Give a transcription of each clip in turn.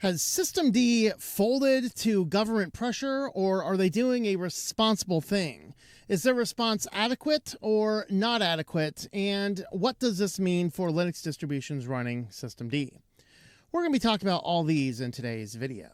Has SystemD folded to government pressure, or are they doing a responsible thing? Is their response adequate or not adequate? And what does this mean for Linux distributions running SystemD? We're going to be talking about all these in today's video.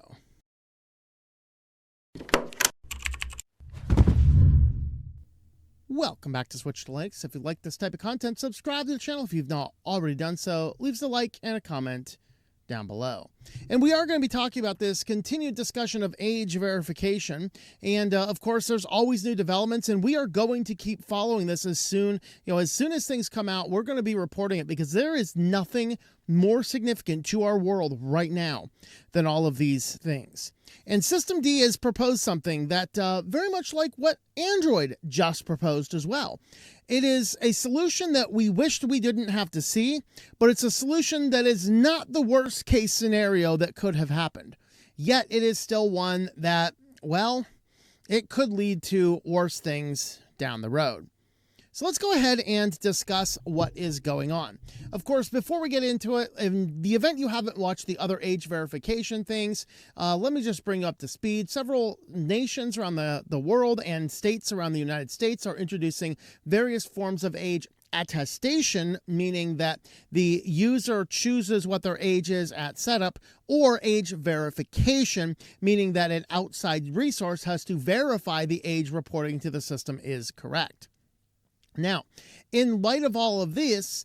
Welcome back to Switch to Linux. If you like this type of content, subscribe to the channel if you've not already done so. Leave us a like and a comment down below. And we are going to be talking about this continued discussion of age verification. And of course, there's always new developments, and we are going to keep following this as soon as things come out. We're going to be reporting it because there is nothing more significant to our world right now than all of these things. And SystemD has proposed something that very much like what Android just proposed as well. It is a solution that we wished we didn't have to see, but it's a solution that is not the worst case scenario that could have happened. Yet it is still one that, well, it could lead to worse things down the road. So let's go ahead and discuss what is going on. Of course, before we get into it, in the event you haven't watched the other age verification things, let me just bring you up to speed. Several nations around the world and states around the United States are introducing various forms of age attestation, meaning that the user chooses what their age is at setup, or age verification, meaning that an outside resource has to verify the age reporting to the system is correct. Now, in light of all of this,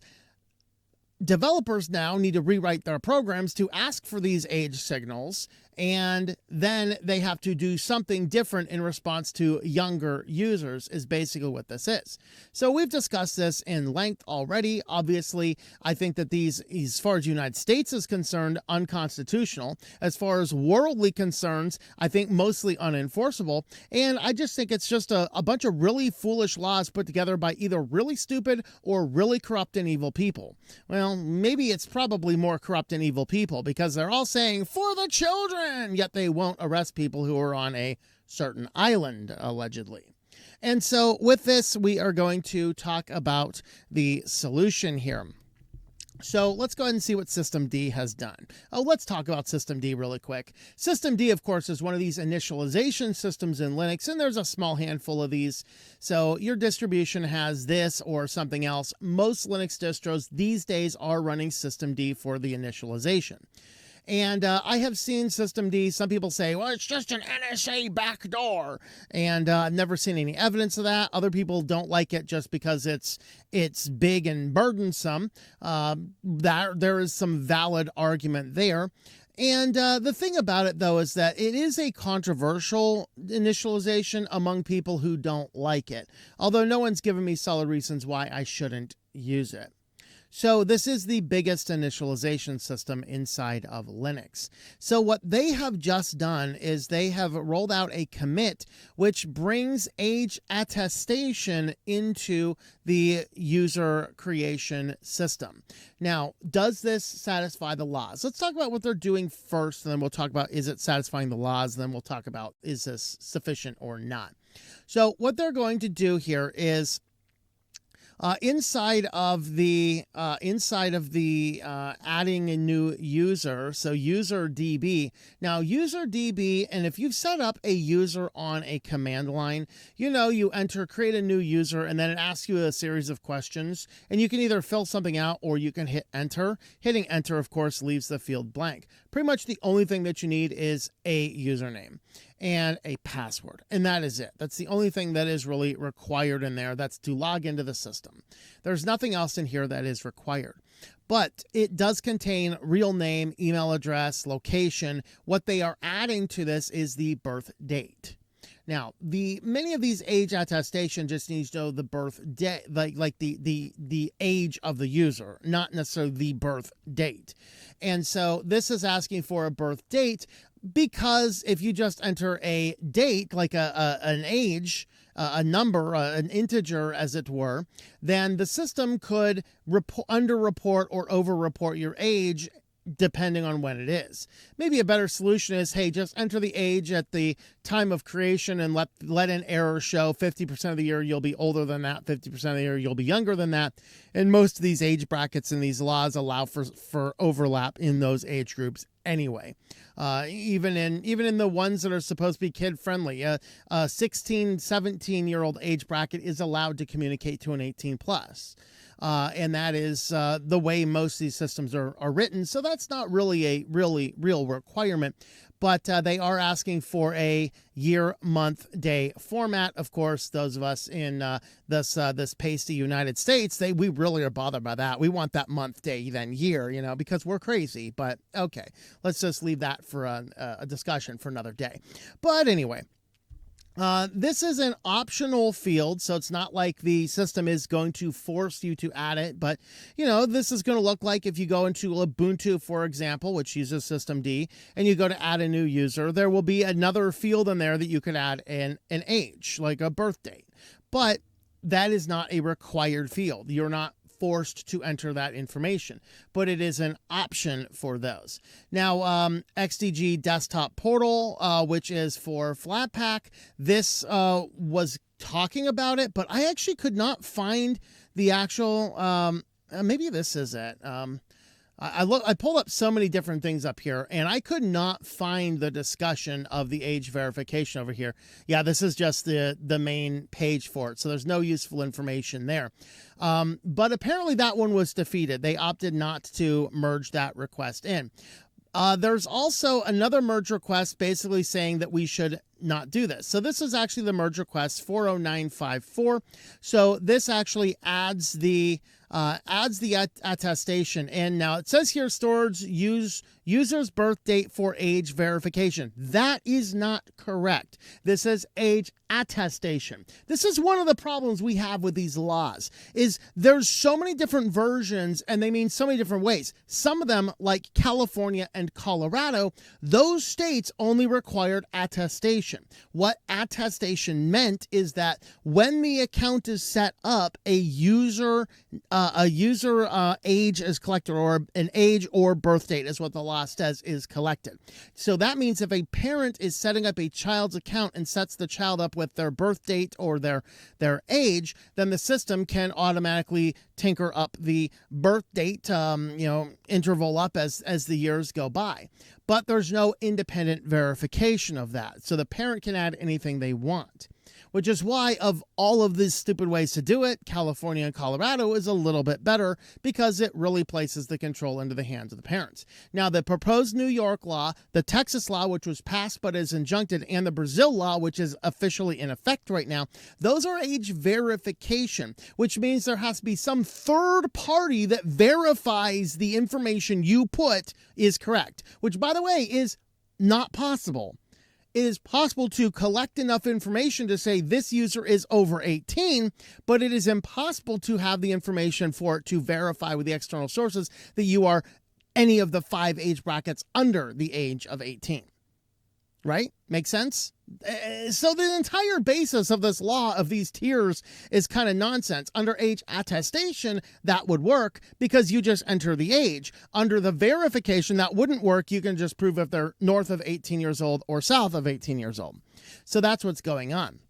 developers now need to rewrite their programs to ask for these age signals, and then they have to do something different in response to younger users is basically what this is. So we've discussed this in length already. Obviously, I think that these, as far as the United States is concerned, unconstitutional. As far as worldly concerns, I think mostly unenforceable. And I just think it's just a bunch of really foolish laws put together by either really stupid or really corrupt and evil people. Well, maybe it's probably more corrupt and evil people because they're all saying, for the children, yet they won't arrest people who are on a certain island, allegedly. And so with this, we are going to talk about the solution here. So let's go ahead and see what SystemD has done. Let's talk about SystemD really quick. SystemD, of course, is one of these initialization systems in Linux, and there's a small handful of these. So your distribution has this or something else. Most Linux distros these days are running SystemD for the initialization. And I have seen SystemD, some people say, well, it's just an NSA backdoor. And I've never seen any evidence of that. Other people don't like it just because it's big and burdensome. There is some valid argument there. And the thing about it, though, is that it is a controversial initialization among people who don't like it. Although no one's given me solid reasons why I shouldn't use it. So this is the biggest initialization system inside of Linux. So what they have just done is they have rolled out a commit which brings age attestation into the user creation system. Now, does this satisfy the laws? Let's talk about what they're doing first, and then we'll talk about is it satisfying the laws, and then we'll talk about is this sufficient or not. So what they're going to do here is inside of the adding a new user, so userDB. Now userDB, and if you've set up a user on a command line, you enter, create a new user, and then it asks you a series of questions, and you can either fill something out or you can hit enter. Hitting enter, of course, leaves the field blank. Pretty much the only thing that you need is a username and a password, and that is it. That's the only thing that is really required in there. That's to log into the system. There's nothing else in here that is required, but it does contain real name, email address, location. What they are adding to this is the birth date. Now, many of these age attestation just needs to know the birth date, like the age of the user, not necessarily the birth date. And so this is asking for a birth date because if you just enter a date, like an age, a number, an integer, as it were, then the system could underreport or overreport your age depending on when it is. Maybe a better solution is, hey, just enter the age at the time of creation and let an error show 50% of the year you'll be older than that, 50% of the year you'll be younger than that. And most of these age brackets in these laws allow for overlap in those age groups anyway. Even in the ones that are supposed to be kid friendly, a 16, 17-year-old age bracket is allowed to communicate to an 18 plus. And that is the way most of these systems are written. So that's not really a real requirement, but they are asking for a year, month, day format. Of course, those of us in this pasty United States, we really are bothered by that. We want that month, day, then year, because we're crazy. But okay, let's just leave that for a discussion for another day. But anyway. This is an optional field, so it's not like the system is going to force you to add it, but, this is going to look like if you go into Ubuntu, for example, which uses SystemD, and you go to add a new user, there will be another field in there that you could add an age, like a birth date. But that is not a required field. You're not forced to enter that information, but it is an option for those. Now, XDG Desktop Portal, which is for Flatpak, this was talking about it, but I actually could not find the actual, maybe this is it. I pulled up so many different things up here, and I could not find the discussion of the age verification over here. Yeah, this is just the main page for it, so there's no useful information there. But apparently that one was defeated. They opted not to merge that request in. There's also another merge request basically saying that we should not do this. So this is actually the merge request 40954. So this actually adds the attestation. And now it says here stores user's birth date for age verification. That is not correct. This is age attestation. This is one of the problems we have with these laws is there's so many different versions and they mean so many different ways. Some of them, like California and Colorado, those states only required attestation. What attestation meant is that when the account is set up, a user age is collected, or an age or birth date is what the law says is collected. So that means if a parent is setting up a child's account and sets the child up with their birth date or their age, then the system can automatically tinker up the birth date, interval up as the years go by. But there's no independent verification of that. So the parent can add anything they want, which is why of all of these stupid ways to do it, California and Colorado is a little bit better because it really places the control into the hands of the parents. Now, the proposed New York law, the Texas law, which was passed but is injuncted, and the Brazil law, which is officially in effect right now, those are age verification, which means there has to be some third party that verifies the information you put is correct, which, by the way, is not possible. It is possible to collect enough information to say this user is over 18, but it is impossible to have the information for it to verify with the external sources that you are any of the 5 age brackets under the age of 18. Right? Make sense? So the entire basis of this law of these tiers is kind of nonsense. Under age attestation, that would work because you just enter the age. Under the verification, that wouldn't work. You can just prove if they're north of 18 years old or south of 18 years old. So that's what's going on.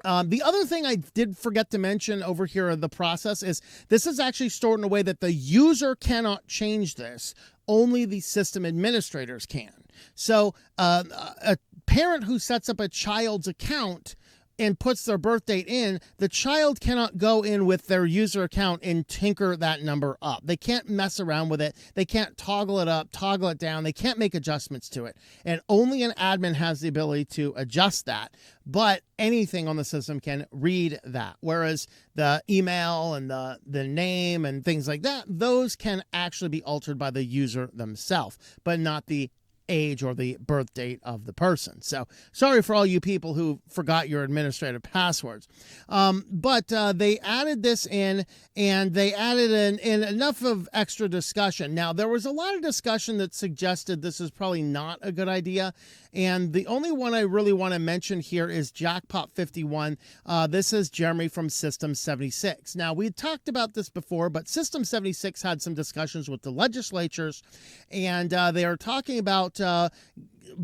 The other thing I did forget to mention over here in the process is this is actually stored in a way that the user cannot change this. Only the system administrators can. So a parent who sets up a child's account and puts their birth date in, the child cannot go in with their user account and tinker that number up. They can't mess around with it. They can't toggle it up, toggle it down. They can't make adjustments to it. And only an admin has the ability to adjust that. But anything on the system can read that. Whereas the email and the name and things like that, those can actually be altered by the user themselves, but not the age or the birth date of the person. So sorry for all you people who forgot your administrative passwords. But they added this in, and they added in enough of extra discussion. Now, there was a lot of discussion that suggested this is probably not a good idea. And the only one I really want to mention here is Jackpot51. This is Jeremy from System76. Now, we talked about this before, but System76 had some discussions with the legislatures, and they are talking about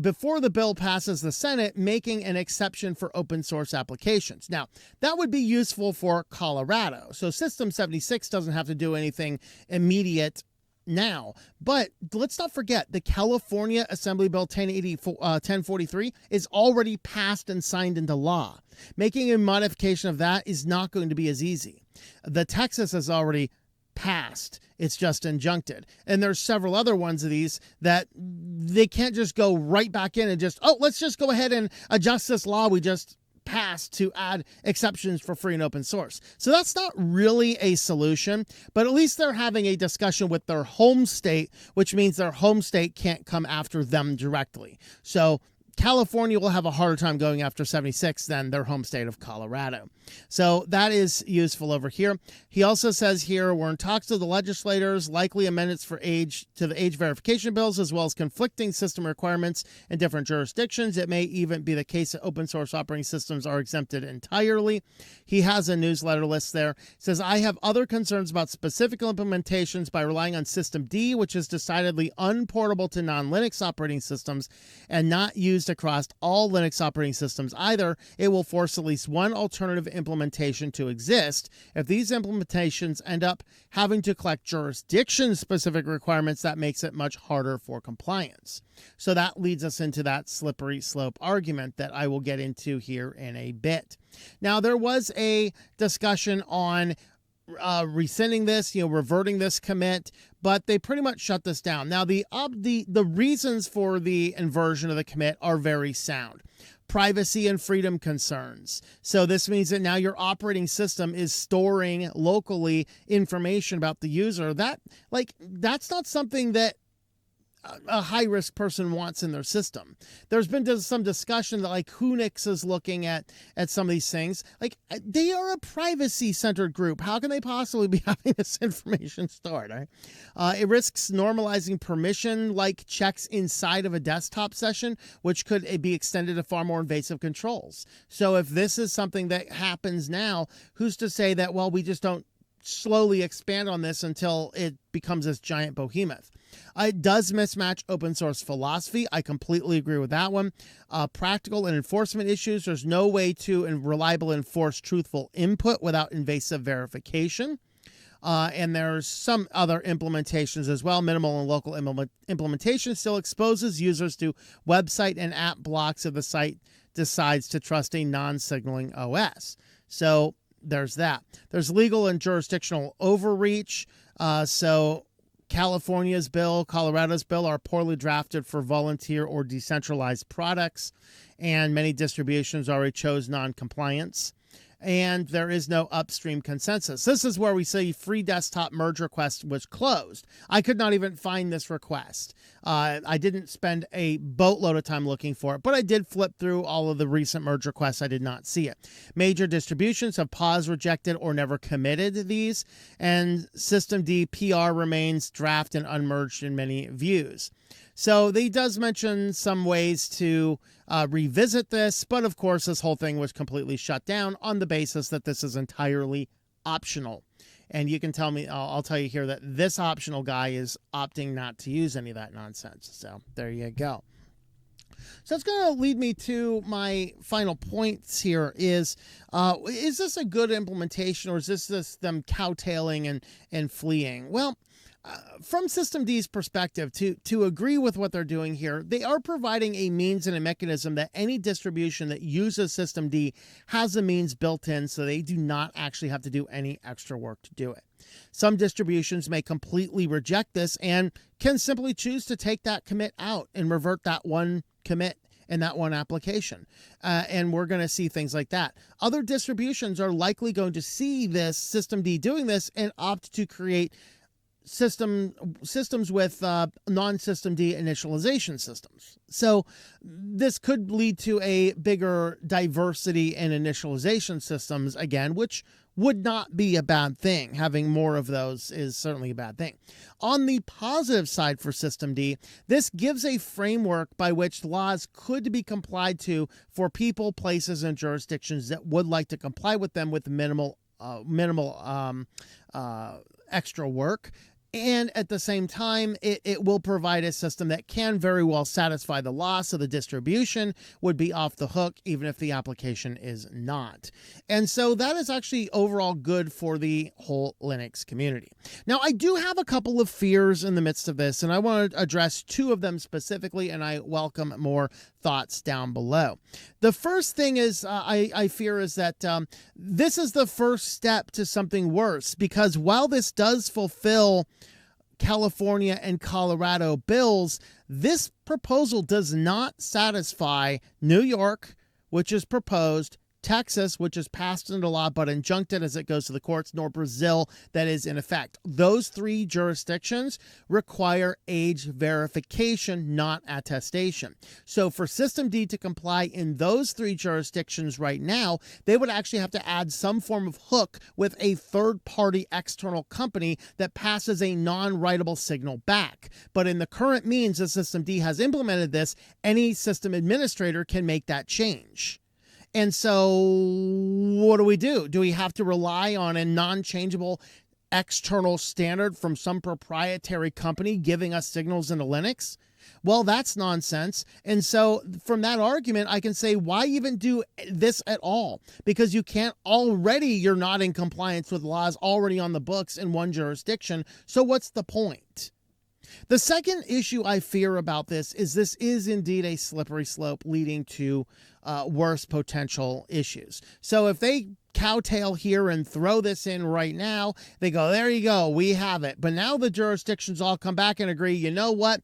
before the bill passes the Senate, making an exception for open source applications. Now, that would be useful for Colorado. So System76 doesn't have to do anything immediate now. But let's not forget, the California Assembly Bill 1043 is already passed and signed into law. Making a modification of that is not going to be as easy. The Texas has already passed. It's just injuncted. And there's several other ones of these that they can't just go right back in and just, oh, let's just go ahead and adjust this law we just passed to add exceptions for free and open source. So that's not really a solution, but at least they're having a discussion with their home state, which means their home state can't come after them directly. So California will have a harder time going after 76 than their home state of Colorado. So that is useful over here. He also says here, we're in talks with the legislators, likely amendments for age to the age verification bills, as well as conflicting system requirements in different jurisdictions. It may even be the case that open source operating systems are exempted entirely. He has a newsletter list there. He says, I have other concerns about specific implementations by relying on SystemD, which is decidedly unportable to non-Linux operating systems and not used across all Linux operating systems either. It will force at least one alternative implementation to exist. If these implementations end up having to collect jurisdiction-specific requirements, that makes it much harder for compliance. So that leads us into that slippery slope argument that I will get into here in a bit. Now, there was a discussion on rescinding this, reverting this commit, but they pretty much shut this down. Now, the reasons for the inversion of the commit are very sound. Privacy and freedom concerns. So this means that now your operating system is storing locally information about the user. That's not something that a high-risk person wants in their system. There's been some discussion that Unix is looking at some of these things. They are a privacy-centered group. How can they possibly be having this information stored? Right? It risks normalizing permission-like checks inside of a desktop session, which could be extended to far more invasive controls. So if this is something that happens now, who's to say that, well, we just don't slowly expand on this until it becomes this giant behemoth? It does mismatch open source philosophy. I completely agree with that one. Practical and enforcement issues. There's no way to reliably enforce truthful input without invasive verification. And there's some other implementations as well. Minimal and local implementation still exposes users to website and app blocks if the site decides to trust a non-signaling OS. So there's that. There's legal and jurisdictional overreach. So California's bill, Colorado's bill are poorly drafted for volunteer or decentralized products, and many distributions already chose non-compliance. And there is no upstream consensus. This is where we see free desktop merge request was closed. I could not even find this request. I didn't spend a boatload of time looking for it, but I did flip through all of the recent merge requests. I did not see it. Major distributions have paused, rejected, or never committed these, and SystemD PR remains draft and unmerged in many views. So he does mention some ways to revisit this, but of course this whole thing was completely shut down on the basis that this is entirely optional. And you can tell me, I'll tell you here that this optional guy is opting not to use any of that nonsense. So there you go. So it's going to lead me to my final points here is this a good implementation, or is this them cowtailing and fleeing? Well, from SystemD's perspective, to agree with what they're doing here, they are providing a means and a mechanism that any distribution that uses SystemD has a means built in, so they do not actually have to do any extra work to do it. Some distributions may completely reject this and can simply choose to take that commit out and revert that one commit in that one application. And we're going to see things like that. Other distributions are likely going to see this SystemD doing this and opt to create systems with non-SystemD initialization systems. So this could lead to a bigger diversity in initialization systems again, which would not be a bad thing. Having more of those is certainly a bad thing. On the positive side for SystemD, this gives a framework by which laws could be complied to for people, places, and jurisdictions that would like to comply with them with minimal extra work. And at the same time, it will provide a system that can very well satisfy the law, so the distribution would be off the hook, even if the application is not. And so that is actually overall good for the whole Linux community. Now, I do have a couple of fears in the midst of this, and I want to address two of them specifically, and I welcome more thoughts down below. The first thing is I fear is that this is the first step to something worse, because while this does fulfill California and Colorado bills, this proposal does not satisfy New York, which is proposed, Texas, which is passed into law but injuncted as it goes to the courts, nor Brazil, that is in effect. Those three jurisdictions require age verification, not attestation. So for SystemD to comply in those three jurisdictions right now, they would actually have to add some form of hook with a third-party external company that passes a non-writable signal back. But in the current means that SystemD has implemented this, any system administrator can make that change. And so what do? Do we have to rely on a non-changeable external standard from some proprietary company giving us signals into Linux? Well, that's nonsense. And so from that argument, I can say, why even do this at all? Because you're not in compliance with laws already on the books in one jurisdiction. So what's the point? The second issue I fear about this is indeed a slippery slope leading to worse potential issues. So if they cowtail here and throw this in right now, they go, there you go, we have it. But now the jurisdictions all come back and agree, you know what?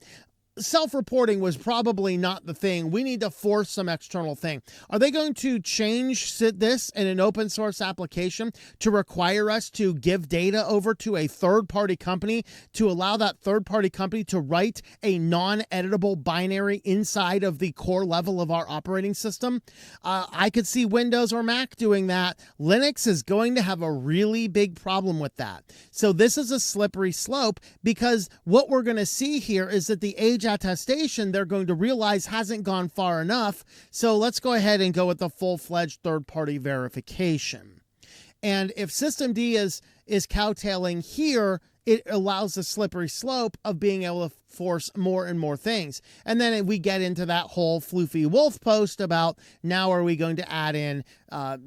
Self-reporting was probably not the thing. We need to force some external thing. Are they going to change this in an open source application to require us to give data over to a third-party company to allow that third-party company to write a non-editable binary inside of the core level of our operating system? I could see Windows or Mac doing that. Linux is going to have a really big problem with that. So this is a slippery slope, because what we're going to see here is that the age attestation they're going to realize hasn't gone far enough. So let's go ahead and go with the full-fledged third-party verification. And if SystemD is cowtailing here, it allows the slippery slope of being able to force more and more things. And then we get into that whole floofy wolf post about now are we going to add in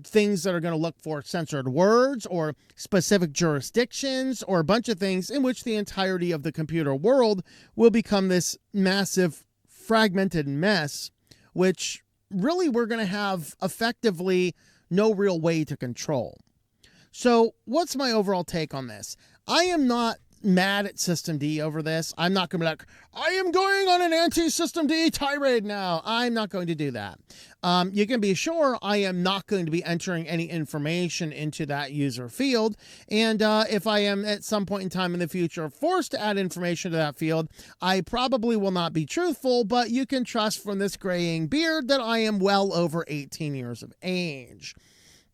things that are going to look for censored words or specific jurisdictions or a bunch of things in which the entirety of the computer world will become this massive fragmented mess, which really we're going to have effectively no real way to control. So what's my overall take on this? I am not mad at SystemD over this. I'm not going to be like, I am going on an anti-SystemD tirade now. I'm not going to do that. You can be sure I am not going to be entering any information into that user field. And if I am at some point in time in the future forced to add information to that field, I probably will not be truthful, but you can trust from this graying beard that I am well over 18 years of age.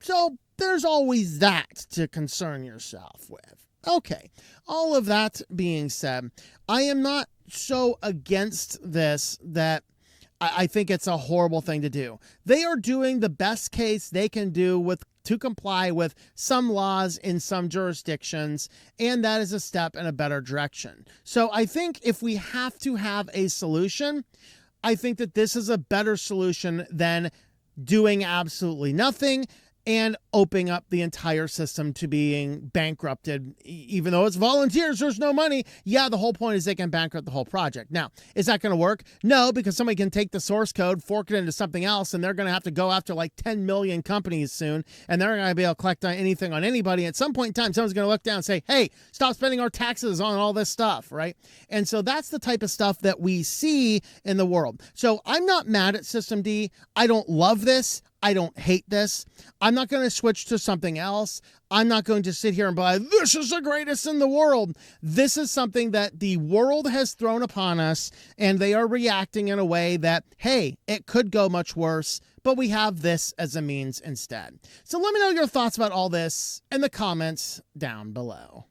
So there's always that to concern yourself with. Okay, all of that being said, I am not so against this that I think it's a horrible thing to do. They are doing the best case they can do to comply with some laws in some jurisdictions, and that is a step in a better direction. So I think if we have to have a solution, I think that this is a better solution than doing absolutely nothing and opening up the entire system to being bankrupted. Even though it's volunteers, there's no money. Yeah, the whole point is they can bankrupt the whole project. Now, is that going to work? No, because somebody can take the source code, fork it into something else, and they're going to have to go after like 10 million companies soon, and they're not going to be able to collect anything on anybody. At some point in time, someone's going to look down and say, hey, stop spending our taxes on all this stuff, right? And so that's the type of stuff that we see in the world. So I'm not mad at SystemD. I don't love this. I don't hate this. I'm not going to switch to something else. I'm not going to sit here and be like, this is the greatest in the world. This is something that the world has thrown upon us, and they are reacting in a way that, hey, it could go much worse, but we have this as a means instead. So let me know your thoughts about all this in the comments down below.